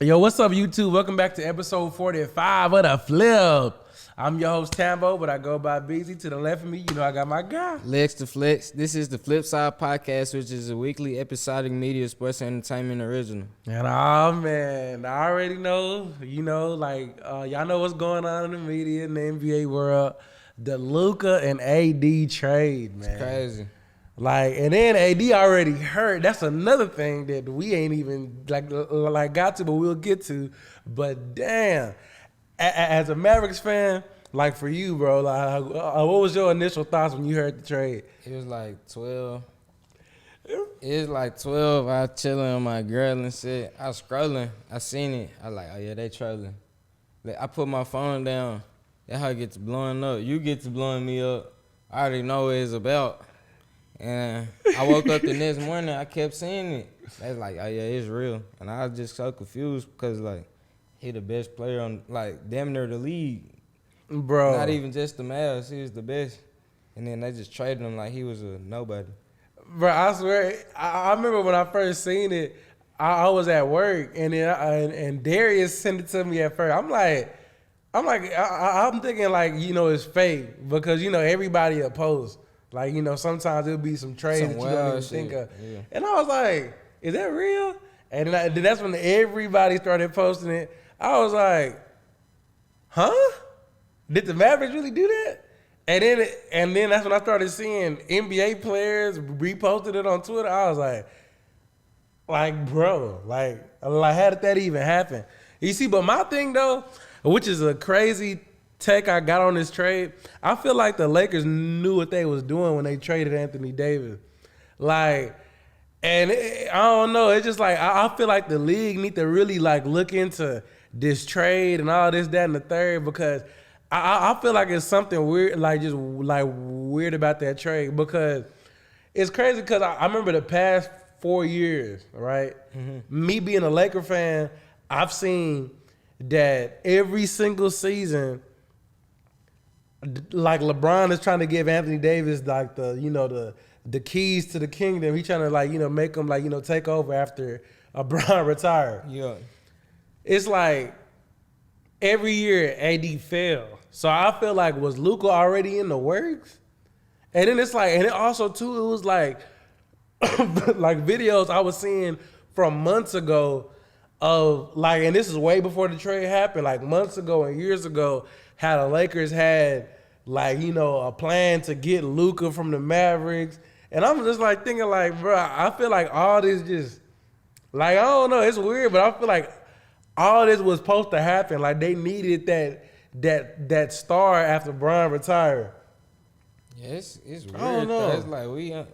Yo, what's up, YouTube? Welcome back to episode 45 of The Flip. I'm your host, Tambo, but I go by Beezy. To the left of me, you know I got my guy. Lex to Flex. This is the Flip Side Podcast, which is a weekly episodic media, sports, and entertainment original. And oh man, I already know, y'all know what's going on in the media, in the NBA world. The Luka and AD trade, man. It's crazy. And then AD already hurt. That's another thing that we ain't even got to, but we'll get to. But damn, as a Mavericks fan, for you, bro, what was your initial thoughts when you heard the trade? It was like 12. It was like 12. I was chilling on my girl and shit. I was scrolling. I seen it. I was like, oh yeah, they trolling. I put my phone down. That's how it gets blowing up. You get to blowing me up. I already know what it's about. And I woke up the next morning, I kept seeing it. They was like, oh yeah, it's real. And I was just so confused because he the best player on damn near the league. Bro. Not even just the Mavs, he was the best. And then they just traded him like he was a nobody. Bro, I swear, I remember when I first seen it, I was at work and then and Darius sent it to me at first. I'm thinking it's fake because everybody opposed. Sometimes it'll be some trades that you don't even think of. Yeah. And I was like, is that real? And then that's when everybody started posting it. I was like, huh? Did the Mavericks really do that? And then that's when I started seeing NBA players reposted it on Twitter. I was like, bro, how did that even happen? You see, but my thing though, which is a crazy take I got on this trade, I feel like the Lakers knew what they was doing when they traded Anthony Davis. I don't know. It's just I feel like the league need to really look into this trade and all this, that, and the third, because I feel like it's something weird, weird about that trade, because it's crazy because I remember the past 4 years, right? Mm-hmm. Me being a Laker fan, I've seen that every single season, LeBron is trying to give Anthony Davis the keys to the kingdom. He's trying to make him take over after LeBron retired. Yeah. It's every year AD failed. So I feel was Luka already in the works? And then it's and it also too, it was videos I was seeing from months ago of and this is way before the trade happened, months ago and years ago, how the Lakers had a plan to get Luka from the Mavericks. And I'm just thinking bro, I feel all this just I don't know, it's weird, but I feel all this was supposed to happen. They needed that star after Bron retired. Yeah, it's weird. I don't know. It's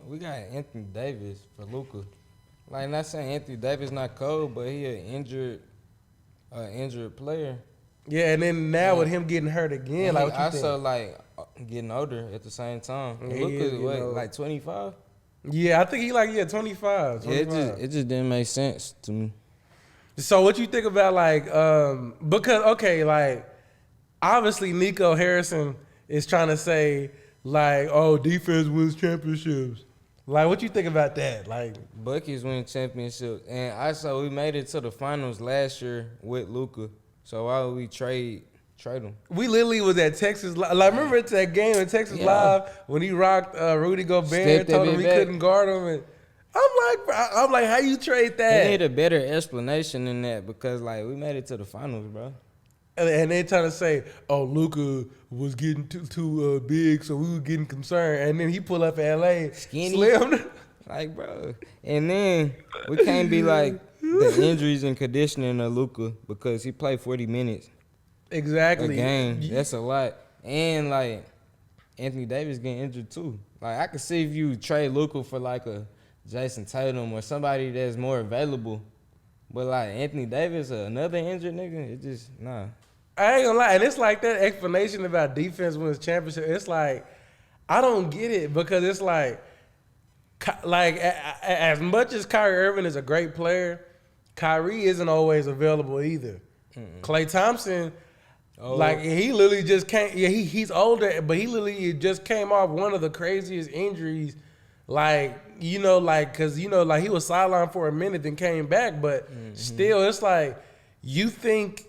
we got Anthony Davis for Luka. Not saying Anthony Davis not cold, but he an injured player. Yeah, and then now with him getting hurt again, what you also think? Getting older at the same time. Yeah, Luka 25? Yeah, I think he 25. 25. Yeah, it just didn't make sense to me. So what you think about because obviously Nico Harrison is trying to say defense wins championships. What you think about that? Bucky's win championships, and we made it to the finals last year with Luka. So why would we trade him? We literally was at Texas Live. Remember it's that game in Texas Live when he rocked Rudy Gobert, told him he couldn't guard him, and I'm like, how you trade that? They need a better explanation than that, because we made it to the finals, bro. And they trying to say, oh, Luka was getting too big, so we were getting concerned. And then he pull up in LA, skinny, slim. Bro. And then we can't be the injuries and conditioning of Luka, because he played 40 minutes. Exactly. A game. That's a lot. And Anthony Davis getting injured too. I could see if you trade Luka for a Jason Tatum or somebody that's more available. But Anthony Davis, another injured nigga, it just, nah. I ain't gonna lie. And it's that explanation about defense wins championship. It's I don't get it, because it's as much as Kyrie Irving is a great player, Kyrie isn't always available either. Mm-mm. Klay Thompson, he literally just can't. Yeah, he's older, but he literally just came off one of the craziest injuries. Because he was sidelined for a minute, then came back. But still, it's you think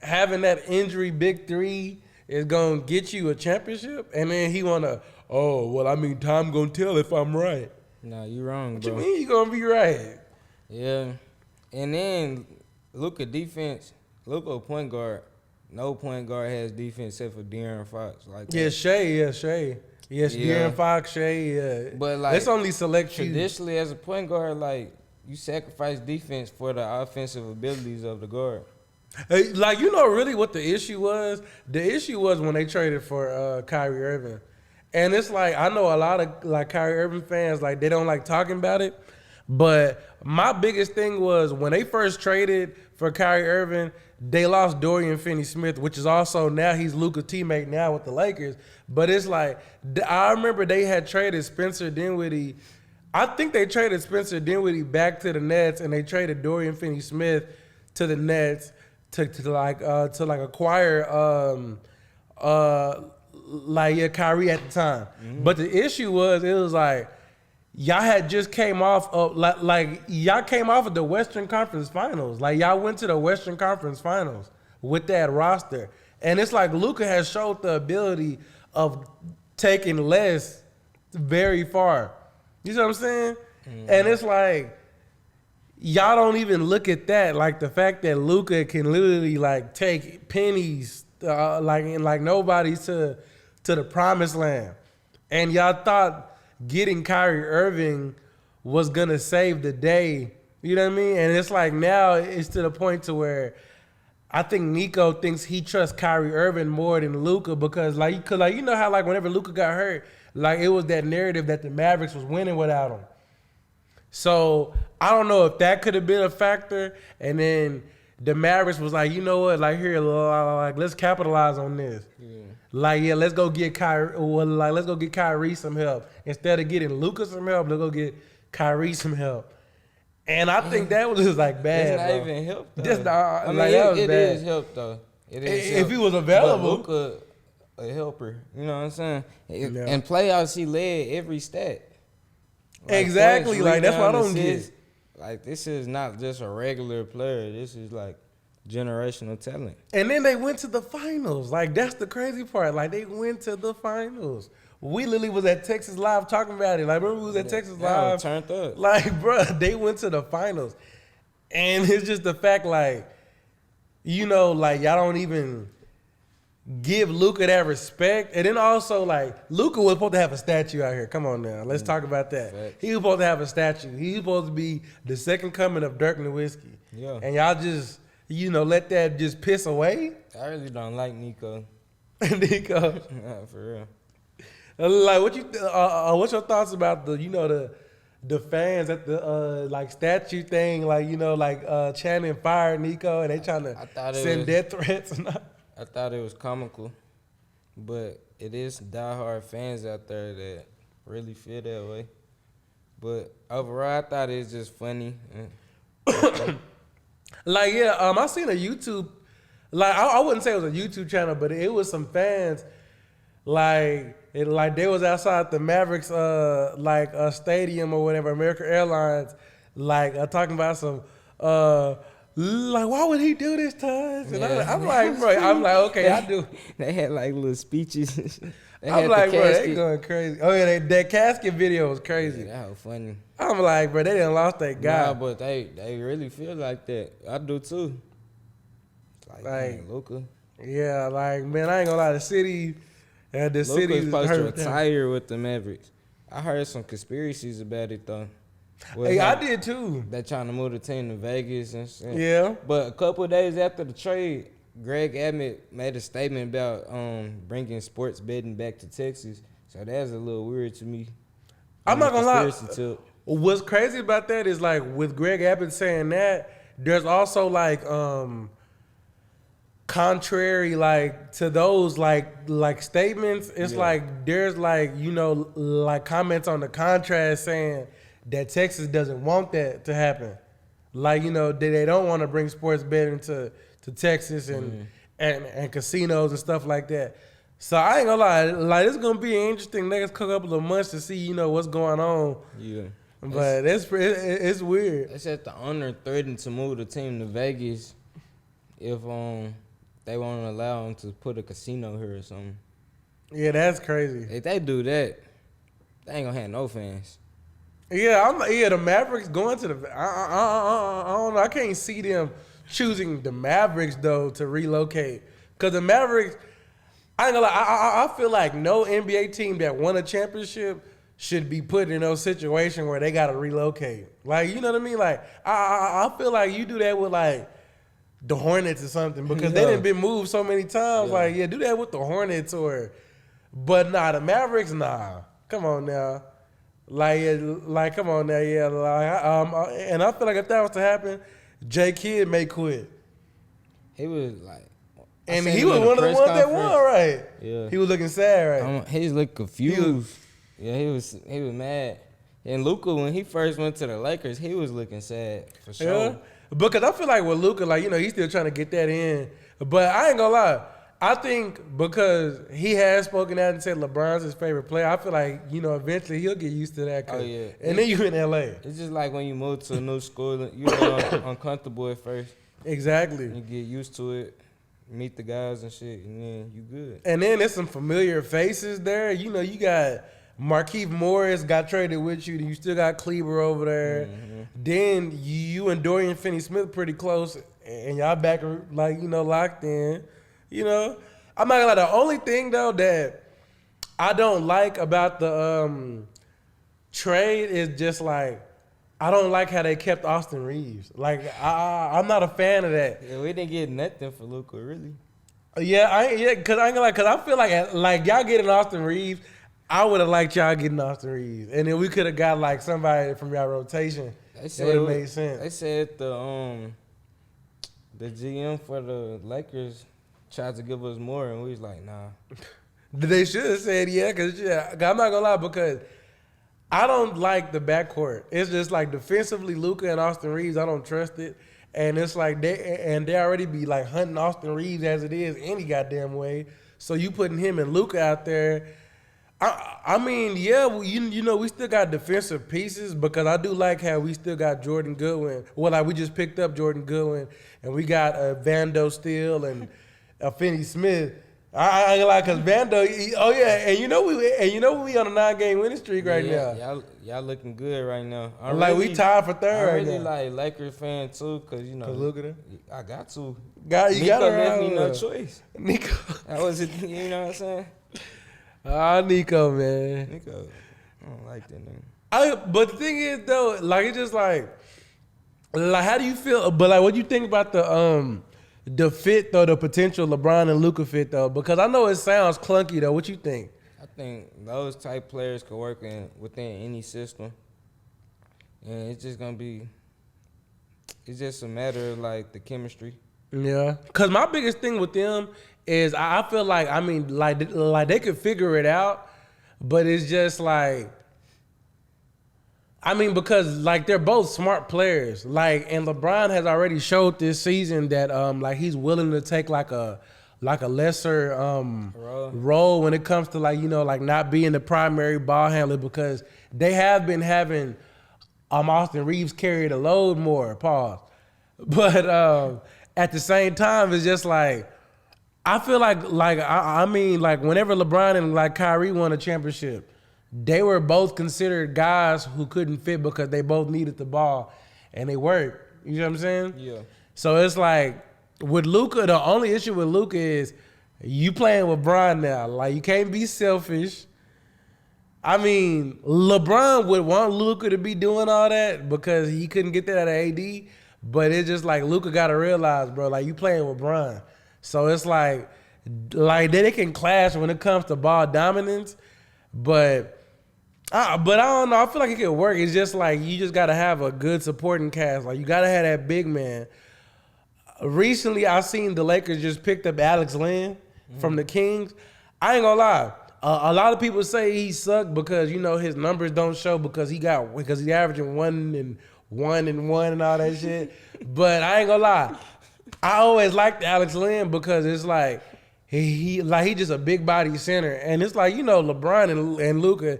having that injury big three is gonna get you a championship? And then he wanna, time gonna tell if I'm right. Nah, you wrong, What bro. you mean you gonna be right? Yeah. And then Luka defense, Luka point guard. No point guard has defense except for De'Aaron Fox. Shea. Yes, De'Aaron Fox, Shea, yeah. But like it's only select traditionally as a point guard, like you sacrifice defense for the offensive abilities of the guard. Like, you know really what the issue was? The issue was when they traded for Kyrie Irving. And it's like, I know a lot of like Kyrie Irving fans, like they don't like talking about it. But my biggest thing was when they first traded for Kyrie Irving, they lost Dorian Finney-Smith, which is also now he's Luka's teammate now with the Lakers. But it's like, I remember they had traded Spencer Dinwiddie. I think they traded Spencer Dinwiddie back to the Nets, and they traded Dorian Finney-Smith to the Nets to acquire Kyrie at the time. Mm-hmm. But the issue was, it was like, y'all had just came off of y'all came off of the Western Conference Finals. Like y'all went to the Western Conference Finals with that roster. And it's like Luka has showed the ability of taking less very far. You see what I'm saying? Mm-hmm. And it's like y'all don't even look at that. Like the fact that Luka can literally like take pennies like nobody to the promised land. And y'all thought getting Kyrie Irving was gonna save the day, you know what I mean? And it's like now it's to the point to where I think Nico thinks he trusts Kyrie Irving more than Luka because you know how like whenever Luka got hurt, like it was that narrative that the Mavericks was winning without him. So I don't know if that could have been a factor. And then the Mavericks was like, you know what, like here, like let's capitalize on this. Yeah. Like, yeah, let's go get Kyrie. Well, like, let's go get Kyrie some help instead of getting Luka some help. Let's go get Kyrie some help. And I think that was just like bad. It's not even help though. It is help though. It is if he was available. But Luka, a helper. You know what I'm saying? In playoffs, he led every stat. Like exactly. Points, like that's what I don't get. Like this is not just a regular player. This is like generational talent. And then they went to the finals. Like, that's the crazy part. Like, they went to the finals. We literally was at Texas Live talking about it. Like, remember we was at Texas Live? Turned up. Like, bro, they went to the finals. And it's just the fact, like, you know, like, y'all don't even give Luka that respect. And then also, like, Luka was supposed to have a statue out here. Come on now. Let's talk about that. Facts. He was supposed to have a statue. He was supposed to be the second coming of Dirk Nowitzki. Yeah. And y'all just... you know, let that just piss away. I really don't like Nico. Nico, yeah, for real. Like, what's your thoughts about the fans at the like statue thing? Like, you know, like chanting "Fire Nico" and they trying to send death threats. I thought it was comical, but it is diehard fans out there that really feel that way. But overall, I thought it was just funny. Like, yeah, I seen a YouTube, like, I wouldn't say it was a YouTube channel, but it was some fans, like they was outside the Mavericks, stadium or whatever, American Airlines, talking about some, like, why would he do this to us? And I'm like, bro, okay, I do. They had, like, little speeches. I'm like, bro, they going crazy. Oh, yeah, that casket video was crazy. Yeah, that was funny. I'm like, bro, they done lost their guy. Nah, but they really feel like that. I do, too. Like man, Luka. Yeah, like, man, I ain't gonna lie, the city Luka's supposed to retire with the Mavericks. I heard some conspiracies about it, though. Hey, I did, too. They trying to move the team to Vegas and shit. Yeah. But a couple of days after the trade, Greg Abbott made a statement about bringing sports betting back to Texas. So that's a little weird to me. I'm not going to lie. What's crazy about that is, like, with Greg Abbott saying that, there's also, like, contrary, like, to those, like statements. It's like, there's, like, you know, like, comments on the contrast saying that Texas doesn't want that to happen. Like, you know, they don't want to bring sports betting to Texas and casinos and stuff like that. So I ain't gonna lie, like, it's gonna be an interesting next couple of months to see, you know, what's going on. Yeah. But it's weird. They said the owner threatened to move the team to Vegas if they won't allow them to put a casino here or something. Yeah, that's crazy. If they do that, they ain't gonna have no fans. Yeah, the Mavericks going to the. I don't know. I can't see them choosing the Mavericks though to relocate, because the Mavericks. I ain't gonna lie. I feel like no NBA team that won a championship should be put in those situations where they gotta relocate. Like, you know what I mean? Like, I feel like you do that with like the Hornets or something, because they done been moved so many times. Yeah. Like, do that with the Hornets but nah, the Mavericks, nah. Come on now. Like, come on now, yeah. Like, and I feel like if that was to happen, J. Kidd may quit. He was like, and he was one of the ones that won, right? Yeah. He was looking sad, right? He was looking confused. He was mad. And Luka, when he first went to the Lakers, he was looking sad for sure. Yeah. Because I feel like with Luka, like, he's still trying to get that in. But I ain't gonna lie. I think because he has spoken out and said LeBron's his favorite player, I feel like, eventually he'll get used to that. Oh, yeah. And then you in L.A. It's just like when you move to a new school, you're uncomfortable at first. Exactly. You get used to it, meet the guys and shit, and then you good. And then there's some familiar faces there. You got Markieff Morris got traded with you. You still got Kleber over there. Mm-hmm. Then you and Dorian Finney-Smith pretty close, and y'all back locked in. I'm not gonna lie. The only thing though that I don't like about the trade is just like I don't like how they kept Austin Reeves. Like I'm not a fan of that. Yeah, we didn't get nothing for Luka, really. Cause I ain't gonna lie, cause I feel like y'all getting Austin Reeves. I would have liked y'all getting Austin Reeves, and then we could have got like somebody from y'all rotation. That would have made sense. They said the GM for the Lakers tried to give us more, and we was like, nah. They should have said cause I'm not gonna lie, because I don't like the backcourt. It's just like defensively, Luka and Austin Reeves, I don't trust it. And it's like they already be like hunting Austin Reeves as it is any goddamn way. So you putting him and Luka out there. I mean, we still got defensive pieces, because I do like how we still got Jordan Goodwin. Well, like we just picked up Jordan Goodwin, and we got Vando Steele and Finney-Smith. I ain't like, cause Vando. We on a 9-game winning streak right now. Y'all looking good right now. We tied for third. I really like Lakers fan too, cause look at it. I got to. Nico left me no choice. Nico. That was it. You know what I'm saying? Nico, man. Nico, I don't like that name. But the thing is though, like it's just like how do you feel? But like, what do you think about the fit though, the potential LeBron and Luka fit though? Because I know it sounds clunky though. What you think? I think those type players could work within any system, and it's just gonna be. It's just a matter of like the chemistry. Yeah, cause my biggest thing with them is I feel like like they could figure it out, but it's just like. Because like they're both smart players, and LeBron has already showed this season that like he's willing to take like a lesser role when it comes to like not being the primary ball handler, because they have been having Austin Reeves carry the load more. Pause. But at the same time, it's just like I feel like whenever LeBron and like Kyrie won a championship, they were both considered guys who couldn't fit because they both needed the ball, and they worked. You know what I'm saying? Yeah. So it's like with Luka, the only issue with Luka is you playing with Bron now. Like, you can't be selfish. LeBron would want Luka to be doing all that because he couldn't get that out of AD. But it's just like Luka got to realize, bro, like you playing with Bron. So it's like they can clash when it comes to ball dominance. But I don't know. I feel like it could work. It's just like you just got to have a good supporting cast. Like, you got to have that big man. Recently, I seen the Lakers just picked up Alex Len from the Kings. I ain't gonna lie. A lot of people say he sucked because, his numbers don't show because he averaging 1 and 1 and all that shit. But I ain't gonna lie. I always liked Alex Len because it's like he just a big body center, and it's like LeBron and Luka,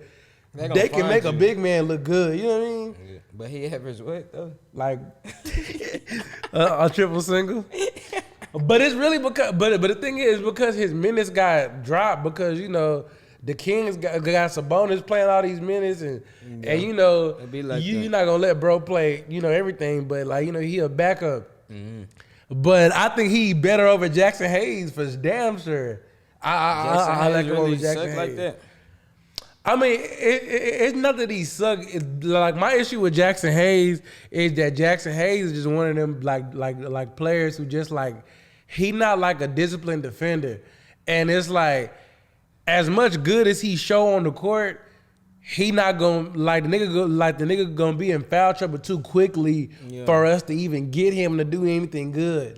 they can make a big man look good. You know what I mean? Yeah. But he averaged what though? Like a triple single. But it's really because, but the thing is because his minutes got dropped because the Kings got Sabonis playing all these minutes and like you're not gonna let bro play everything, but he a backup. Mm-hmm. But I think he better over Jackson Hayes for damn sure. I like him over Jackson Hayes. Like that. I mean, it's not that he suck. It's like my issue with Jackson Hayes is that Jackson Hayes is just one of them like players who just he not like a disciplined defender, and it's like as much good as he show on the court, he not gonna the nigga gonna be in foul trouble too quickly for us to even get him to do anything good.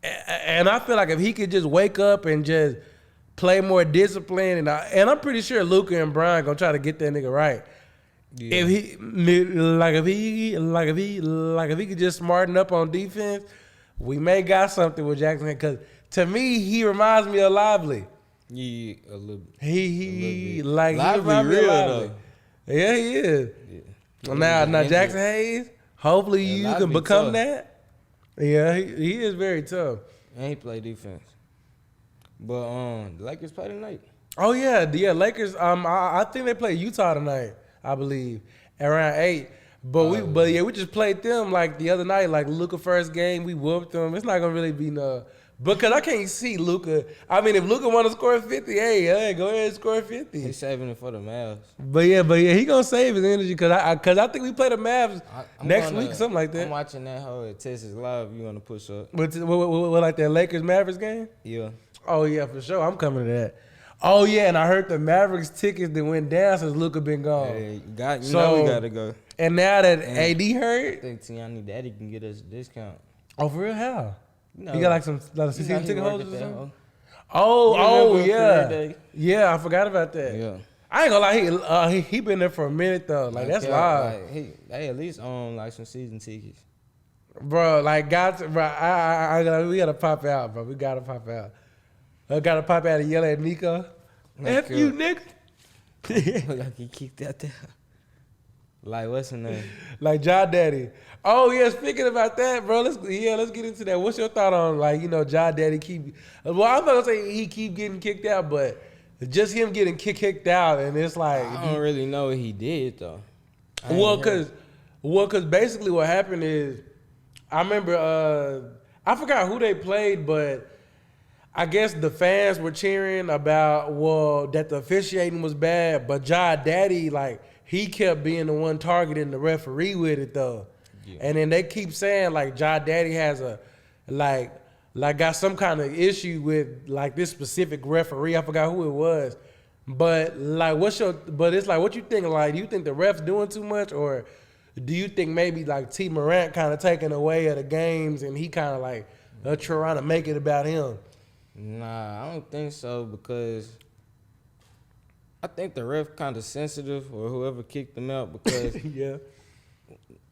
And I feel like if he could just wake up and just play more disciplined, and I'm pretty sure Luka and Brian gonna try to get that nigga right. Yeah. If he could just smarten up on defense, we may got something with Jackson. Because to me, he reminds me of Lively. Yeah, a little. He reminds me of Lively. Yeah, he is. Yeah. Now Jackson Hayes. Hopefully you can become tough. That. Yeah, he is very tough. And he play defense. But the Lakers play tonight. Oh yeah, Lakers. I think they play Utah tonight. I believe around 8. But we just played them the other night. Luka first game, we whooped them. It's not gonna really be no. Because I can't see Luka. I mean, if Luka want to score 50, hey, go ahead and score 50. He's saving it for the Mavs. But yeah, he gonna save his energy because I think we play the Mavs next week, something like that. I'm watching that whole Texas live. You gonna push up? What like that Lakers Mavericks game? Yeah. Oh yeah, for sure. I'm coming to that. Oh yeah, and I heard the Mavericks tickets that went down since Luka been gone. Hey, we gotta go. And now that AD hurt, I think Tiani Daddy can get us a discount. Oh, for real? How? No. You got like some season ticket holders or something? Oh yeah. Yeah, I forgot about that. Yeah. I ain't gonna lie, he been there for a minute though. That's live. They at least own some season tickets. Bro, we gotta pop out, bro. We gotta pop out. I gotta pop out and yell at Nico. F you, nigga. Like he kicked out there. What's his name? John Daddy. Oh yeah, speaking about that, bro. Let's get into that. What's your thought on John Daddy keep? Well, I'm not gonna say he keep getting kicked out, but just him getting kicked out, and it's I don't really know what he did though. Cause basically what happened is, I remember I forgot who they played, but I guess the fans were cheering about that the officiating was bad, but John Daddy he kept being the one targeting the referee with it though. Yeah. And then they keep saying John Daddy has a got some kind of issue with this specific referee. I forgot who it was. But it's what you think? Do you think the ref's doing too much, or do you think maybe T Morant kind of taking away at the games and he kind of trying to make it about him? Nah, I don't think so, because I think the ref kind of sensitive, or whoever kicked him out, because yeah.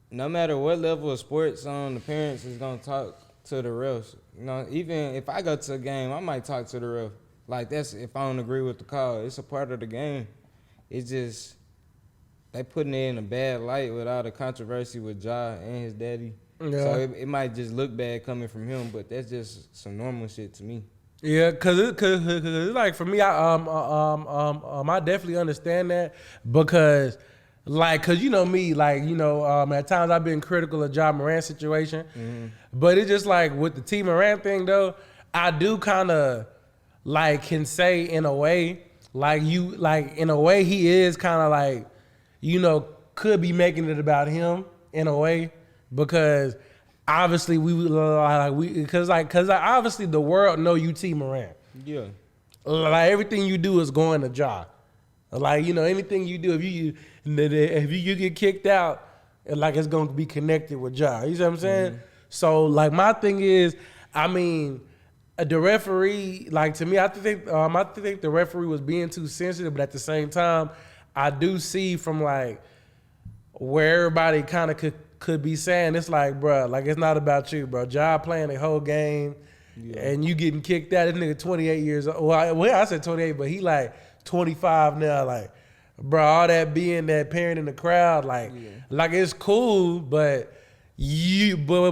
No matter what level of sports the parents is gonna talk to the refs. Even if I go to a game, I might talk to the ref. That's if I don't agree with the call. It's a part of the game. It's just they putting it in a bad light with all the controversy with Ja and his daddy. Yeah. So it might just look bad coming from him, but that's just some normal shit to me. Yeah, cause for me, I definitely understand that, because cause me, at times I've been critical of Ja Morant's situation, but it's just with the T Morant thing though, I do kind of can say in a way, in a way he is kind of could be making it about him in a way, because obviously because obviously the world know you T Morant. Yeah. Everything you do is going to Ja. Anything you do, if you get kicked out, it's gonna be connected with Ja. You see what I'm saying? Mm-hmm. So my thing is, the referee, to me, I think the referee was being too sensitive, but at the same time, I do see from where everybody kind of could be saying, it's bro, it's not about you, bro. Ja playing the whole game, and you getting kicked out. This nigga 28 years old. Well, I said 28, but he 25 now. Bro, all that being that parent in the crowd, it's cool, but but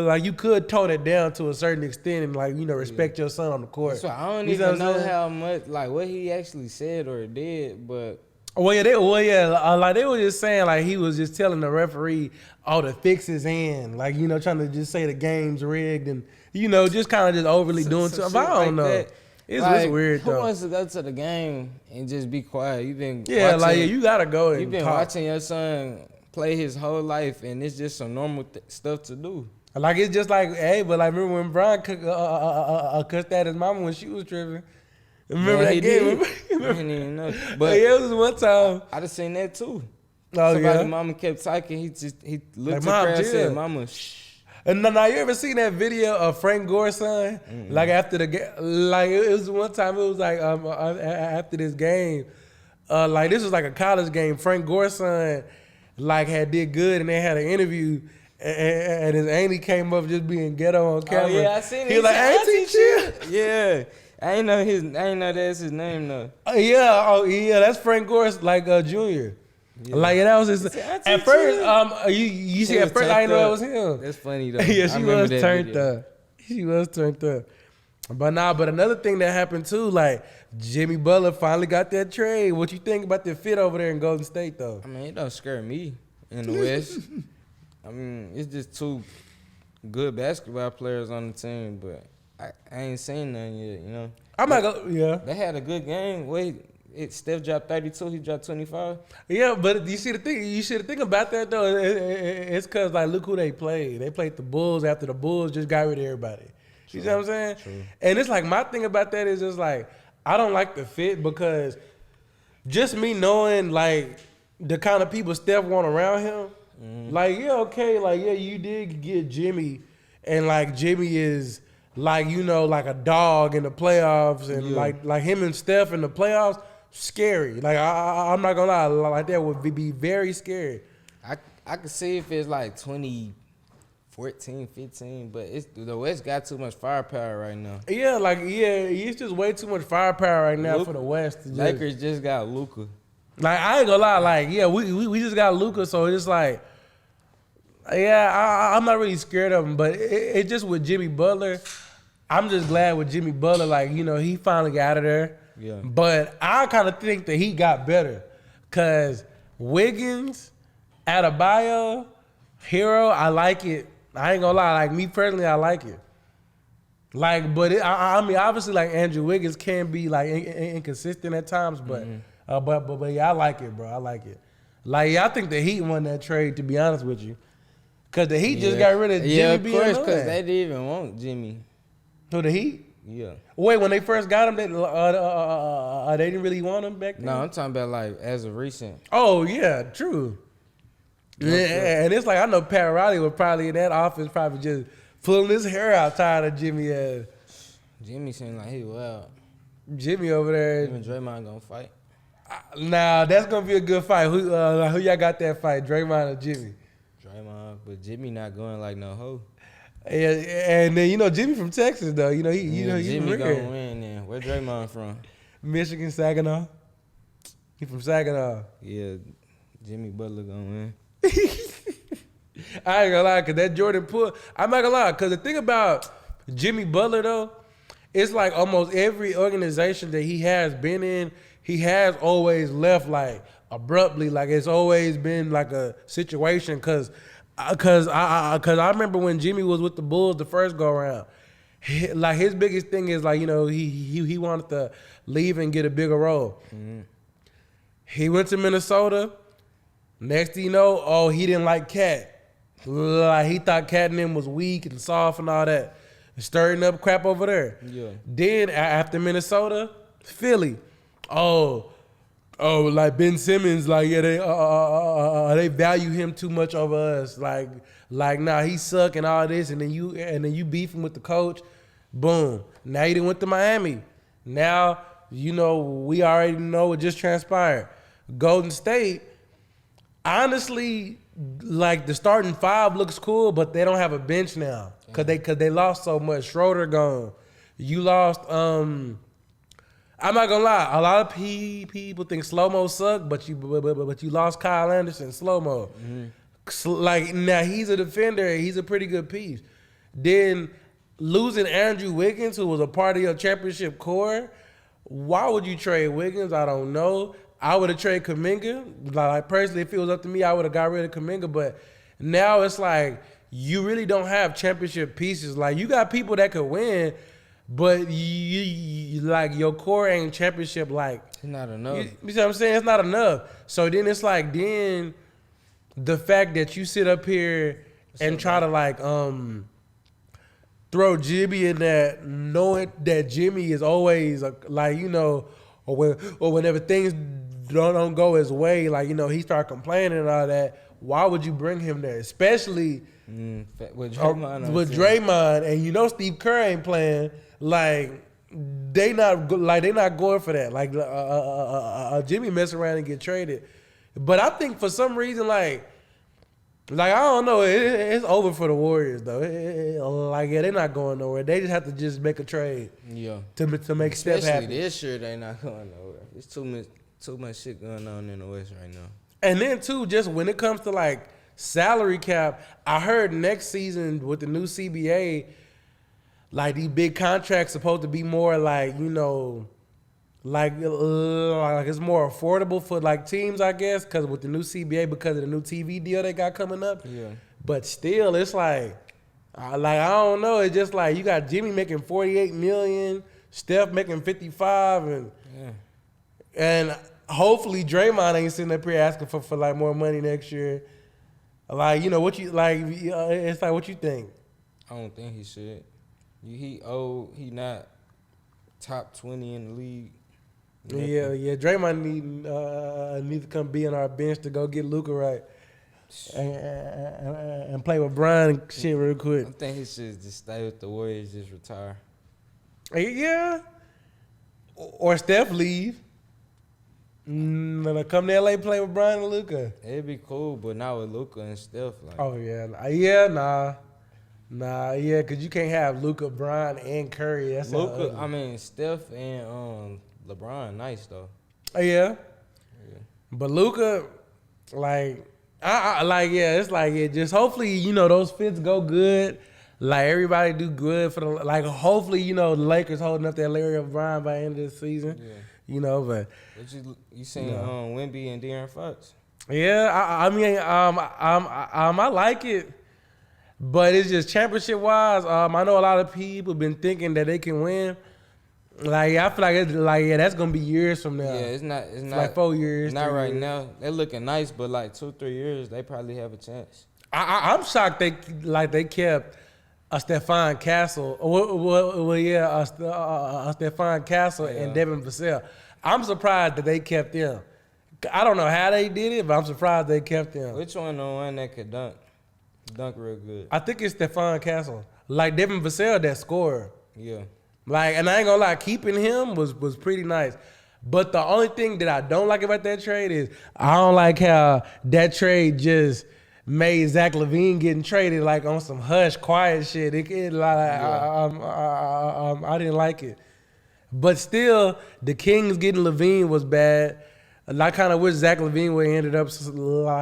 like you could tone it down to a certain extent and like respect your son on the court. So I don't even know how much like what he actually said or did, but like they were just saying like he was just telling the referee all the fixes in, like trying to just say the game's rigged and just kind of just overly doing stuff. I don't know. That. It's weird though. Who wants to go to the game and just be quiet? You've been you gotta go. You've been watching your son play his whole life, and it's just some normal stuff to do. Like it's just like, hey, but like remember when Brian cussed at his mama when she was tripping? Remember that game? I didn't even know. But it was one time. I just seen that too. Oh, somebody mama kept talking. He looked at her and said, "Mama, shh." And now you ever seen that video of Frank Gore's son? Mm-hmm. Like after the game, like it was one time. It was like after this game, like this was like a college game. Frank Gore's son like had did good, and they had an interview, and his auntie came up just being ghetto on camera. Oh yeah, I seen it. He was like, "Auntie, chill." Yeah, I ain't know that's his name though. Yeah, that's Frank Gore's like junior. Yeah. Like that was his. At first, you see, at first I didn't know it was him. That's funny though. Yeah, she was turned up. She was turned up. But another thing that happened too, like Jimmy Butler finally got that trade. What you think about the fit over there in Golden State though? I mean, it don't scare me in the West. I mean, it's just two good basketball players on the team, but I ain't seen none yet. I'm not gonna. Yeah, they had a good game. Steph dropped 32. He dropped 25. Yeah, but you see the thing. You should think about that though. It's because like look who they played. They played the Bulls after the Bulls just got rid of everybody. You see what I'm saying? True. And it's like my thing about that is just like I don't like the fit because just me knowing like the kind of people Steph want around him. Mm-hmm. Like you did get Jimmy, and like Jimmy is like like a dog in the playoffs, and like him and Steph in the playoffs. Scary. Like I'm not gonna lie, like that would be very scary. I could see if it's like 2014, 15, but the West got too much firepower right now. Yeah, it's just way too much firepower right now for the West. Lakers just got Luka. Like I ain't gonna lie, like we just got Luka, so it's like I'm not really scared of him, but it just with Jimmy Butler. I'm just glad with Jimmy Butler, like he finally got out of there. Yeah. But I kind of think that he got better because Wiggins, Adebayo, Hero, I like it. I ain't gonna lie. Like me personally, I like it. Like, but I mean, obviously, like Andrew Wiggins can be like inconsistent at times, but but yeah, I like it, bro. I like it. Like, I think the Heat won that trade, to be honest with you, because the Heat just got rid of Jimmy. Yeah, of course, because they didn't even want Jimmy. Who, the Heat? Yeah. Wait, when they first got him, they didn't really want him back then? No, I'm talking about like as of recent. Oh, yeah, true. Yeah, and it's like I know Pat Riley was probably in that office probably just pulling his hair out tired of Jimmy. Jimmy seemed like he wild. Jimmy over there. Even Draymond gonna fight? Nah, that's gonna be a good fight. Who y'all got that fight, Draymond or Jimmy? Draymond, but Jimmy not going like no hoe. Yeah, and then Jimmy from Texas though. Jimmy gonna win. Then where Draymond from? Michigan, Saginaw. He from Saginaw. Yeah, Jimmy Butler gonna win. I ain't gonna lie, cause that Jordan Poole. I'm not gonna lie, cause the thing about Jimmy Butler though, it's like almost every organization that he has been in, he has always left like abruptly. Like it's always been like a situation, cause I remember when Jimmy was with the Bulls the first go around, like his biggest thing is like he wanted to leave and get a bigger role. Mm-hmm. He went to Minnesota. Next thing you know, he didn't like Cat. Like he thought Cat and him was weak and soft and all that, stirring up crap over there. Yeah. Then after Minnesota, Philly, like Ben Simmons, like they value him too much over us. Like nah, he suck and all this, and then you beefing with the coach. Boom. Now you done went to Miami. Now we already know what just transpired. Golden State, honestly, like the starting five looks cool, but they don't have a bench now because they lost so much. Schroeder gone. You lost. I'm not gonna lie. A lot of people think slow-mo suck, but you lost Kyle Anderson, slow-mo. Mm-hmm. like now he's a defender. He's a pretty good piece. Then losing Andrew Wiggins, who was a part of your championship core, why would you trade Wiggins? I don't know. I would have traded Kuminga. Like personally, if it was up to me, I would have got rid of Kuminga. But now it's like you really don't have championship pieces. Like you got people that could win, but you like your core ain't championship like. It's not enough. You see what I'm saying? It's not enough. So then it's like the fact that you sit up here and try to like throw Jimmy in that, knowing that Jimmy is always like, you know, or whenever things don't go his way, like, you know, he start complaining and all that. Why would you bring him there, especially with Draymond, and you know Steve Kerr ain't playing. Like they not going for that. Like Jimmy mess around and get traded, but I think for some reason like I don't know, it's over for the Warriors though. They're not going nowhere. They just have to just make a trade. Yeah. To make Steph happy. Especially this year, they not going nowhere. It's too much shit going on in the West right now. And then too, just when it comes to like salary cap, I heard next season with the new CBA, like these big contracts supposed to be more like, you know, like it's more affordable for like teams, I guess, because with the new CBA, because of the new TV deal they got coming up. Yeah. But still, it's like I don't know. It's just like you got Jimmy making $48 million, Steph making 55, and hopefully Draymond ain't sitting up here asking for like more money next year. Like, you know what you like? It's like what you think? I don't think he should. He old. He not top 20 in the league. Yeah. Draymond need to come be on our bench to go get Luka right and play with Brian and shit real quick. I think he should just stay with the Warriors, just retire. Yeah. Or Steph leave. Come to LA play with Brian and Luka. It'd be cool, but not with Luka and Steph. Like. Oh nah, because you can't have Luka, Brian, and Curry. That's Luka. I mean, Steph and LeBron, nice though. Yeah. But Luka, like, it's like just hopefully, you know, those fits go good. Like everybody do good for the like. Hopefully, you know, the Lakers holding up that Larry O'Brien by the end of the season. Yeah. You know, but you seen Wemby and De'Aaron Fox? Yeah, I like it, but it's just championship wise. I know a lot of people been thinking that they can win. Like I feel like it's like that's gonna be years from now. Yeah, it's not like 4 years. Not right now. They're looking nice, but like 2-3 years, they probably have a chance. I'm shocked they kept a Stephon Castle. A Stephon Castle and Devin Vassell. I'm surprised that they kept them. I don't know how they did it, but I'm surprised they kept them. Which one the one that could dunk real good? I think it's Stephon Castle. Like Devin Vassell, that scorer. Yeah. Like, and I ain't gonna lie, keeping him was pretty nice. But the only thing that I don't like about that trade is I don't like how that trade just made Zach LaVine getting traded like on some hush, quiet shit. I didn't like it. But still, the Kings getting LaVine was bad. And I kind of wish Zach LaVine would have ended up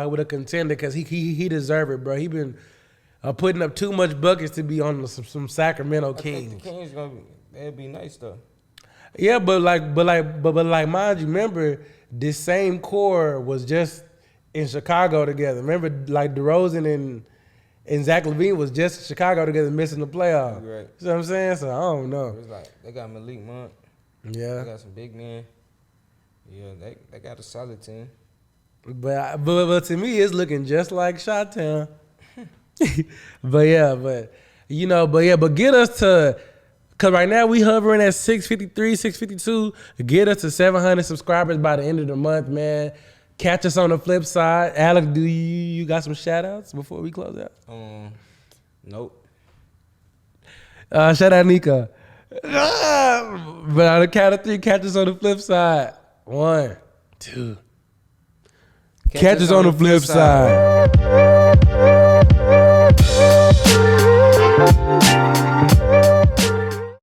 with a contender because he deserved it, bro. He been putting up too much buckets to be on some Sacramento Kings. I think the Kings they'd be nice though. Yeah, but mind you, remember this same core was just in Chicago together. Remember, like DeRozan and Zach LaVine was just in Chicago together, missing the playoffs. Right. You know what I'm saying? So I don't know. It's like they got Malik Monk. Yeah. They got some big men. Yeah, they got a solid team. But to me, it's looking just like Chi-Town. but get us to, because right now we hovering at 653, 652. Get us to 700 subscribers by the end of the month, man. Catch us on the flip side. Alex, do you got some shout outs before we close out? Nope. Shout out Nico. But on the count of 3, catch us on the flip side. 1, 2. Catch us on the flip side.